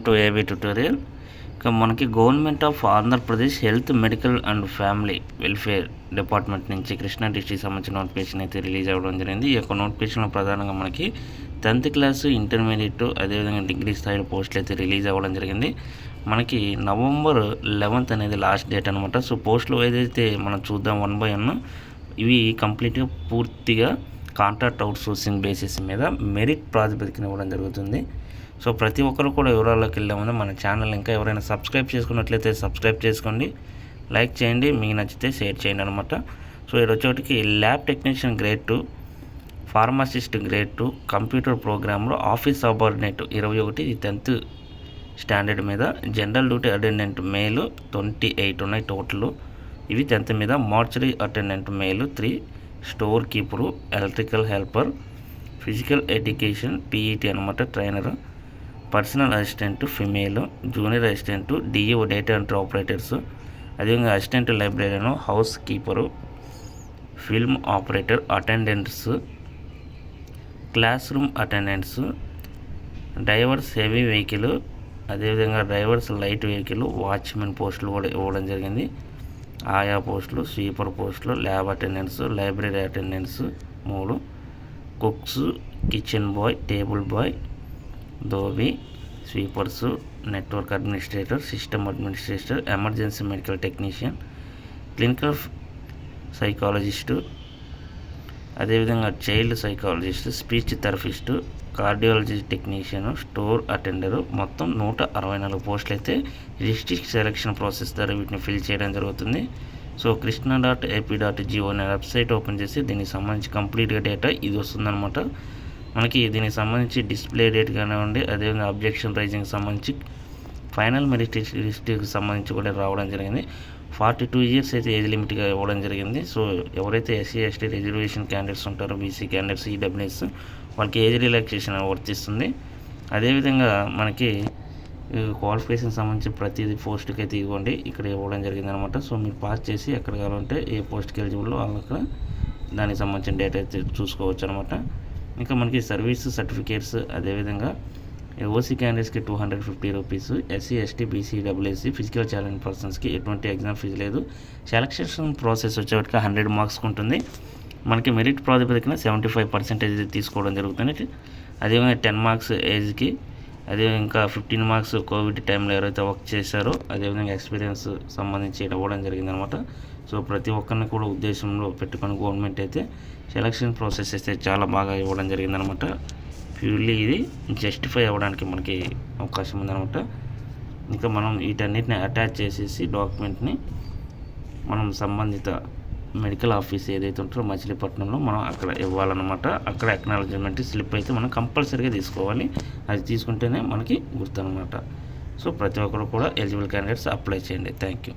To ABTutorial. ఇక మనకి government of Andhra Pradesh health medical and family welfare department నుంచి Krishna district సంబంధించిన నోటిఫికేషన్ అయితే రిలీజ్ అవ్వడం జరిగింది. ఈ యొక్క నోటిఫికేషన్లో ప్రధానంగా మనకి 10th క్లాసు ఇంటర్మీడియట్ అదేవిధంగా డిగ్రీ స్థాయిలో పోస్టులు అయితే రిలీజ్ అవ్వడం జరిగింది. మనకి November 11th అనేది లాస్ట్ డేట్ అనమాట. సో పోస్టులు ఏదైతే మనం చూద్దాం 1 by 1 ఇవి కంప్లీట్గా పూర్తిగా కాంట్రాక్ట్ అవుట్సోర్సింగ్ బేసిస్ మీద మెరిట్ ప్రాతిపదికన ఇవ్వడం జరుగుతుంది. సో ప్రతి ఒక్కరు కూడా వివరాల్లోకి వెళ్ళే ముందు మన ఛానల్ ఇంకా ఎవరైనా సబ్స్క్రైబ్ చేసుకున్నట్లయితే సబ్స్క్రైబ్ చేసుకోండి, లైక్ చేయండి, మీకు నచ్చితే షేర్ చేయండి అనమాట. సో ఈరోజుకి lab technician grade 2, pharmacist grade 2, computer ప్రోగ్రామ్లో ఆఫీస్ సబార్డినేట్ 21, ఇది 10th స్టాండర్డ్ మీద, జనరల్ డ్యూటీ అటెండెంట్ మేలు 28 ఉన్నాయి టోటల్, ఇవి 10th మీద. Mortuary attendant male 3, store keeper, electrical helper, physical education PET అనమాట trainer, personal assistant female, junior assistant DO data entry operators, అదేవిధంగా assistant librarian, house keeper, film operator, attendants, class room attendants, drivers heavy vehicle, అదేవిధంగా drivers light vehicle, watchmen పోస్టులు కూడా ఇవ్వడం జరిగింది. ఆయా పోస్టులు, sweeper పోస్టులు, lab attendants, library attendants 3, cooks, kitchen boy, table boy, dhobi, sweepers, network administrator, system administrator, emergency medical technician, clinical psychologist, అదేవిధంగా child psychologist, speech therapist, cardiology technician, store attender, మొత్తం 164 పోస్టులు అయితే డిస్ట్రిక్ట్ సెలక్షన్ ప్రాసెస్ ద్వారా వీటిని fill చేయడం జరుగుతుంది. So krishna.ap.go అనే website open చేసి దీనికి సంబంధించి కంప్లీట్గా డేటా ఇది వస్తుందన్నమాట. మనకి దీనికి సంబంధించి డిస్ప్లే డేట్ కానివ్వండి, అదేవిధంగా అబ్జెక్షన్ రైజింగ్కి సంబంధించి ఫైనల్ మెరిట్ లిస్ట్కి సంబంధించి కూడా రావడం జరిగింది. 42 years అయితే ఏజ్ లిమిట్గా ఇవ్వడం జరిగింది. సో ఎవరైతే SC ST రిజర్వేషన్ క్యాండిడేట్స్ ఉంటారో, BC క్యాండిడేట్స్, EWS వాళ్ళకి ఏజ్ రిలాక్సేషన్ వర్తిస్తుంది. అదేవిధంగా మనకి క్వాలిఫికేషన్ సంబంధించి ప్రతిదీ పోస్ట్కి అయితే ఇవ్వండి ఇక్కడ ఇవ్వడం జరిగింది అనమాట. సో మీరు పాస్ చేసి ఎక్కడ కావాలంటే ఏ పోస్ట్కి ఎలిజిబుల్లో అక్కడ దానికి సంబంధించిన డేటా అయితే చూసుకోవచ్చు అనమాట. ఇంకా మనకి సర్వీస్ సర్టిఫికేట్స్, అదేవిధంగా OC క్యాండిడేట్స్కి 250 rupees, SC ST BC EWS physical challenge పర్సన్స్కి ఎటువంటి ఎగ్జామ్ ఫీజు లేదు. సెలక్షన్ ప్రాసెస్ వచ్చేటికి 100 మార్క్స్ ఉంటుంది. మనకి మెరిట్ ప్రాతిపదికన 75% తీసుకోవడం జరుగుతుంది. అదేవిధంగా 10 మార్క్స్ ఏజ్కి, అదే ఇంకా 15 మార్క్స్ కోవిడ్ టైంలో ఎవరైతే వర్క్ చేశారో అదేవిధంగా ఎక్స్పీరియన్స్ సంబంధించి ఇవ్వడం జరిగిందనమాట. సో ప్రతి ఒక్కరిని కూడా ఉద్దేశంలో పెట్టుకొని గవర్నమెంట్ అయితే సెలక్షన్ ప్రాసెస్ అయితే చాలా బాగా ఇవ్వడం జరిగిందనమాట. ప్యూర్లీ ఇది జస్టిఫై అవ్వడానికి మనకి అవకాశం ఉందనమాట. ఇంకా మనం వీటన్నిటిని అటాచ్ చేసేసి డాక్యుమెంట్ని మనం సంబంధిత మెడికల్ ఆఫీస్ ఏదైతే ఉంటారో మచిలీపట్నంలో మనం అక్కడ ఇవ్వాలన్నమాట. అక్కడ అక్నాలజ్మెంట్ స్లిప్ అయితే మనం కంపల్సరీగా తీసుకోవాలి. అది తీసుకుంటేనే మనకి గుర్తు అనమాట. సో ప్రతి ఒక్కరు కూడా ఎలిజిబుల్ క్యాండిడేట్స్ అప్లై చేయండి. Thank you.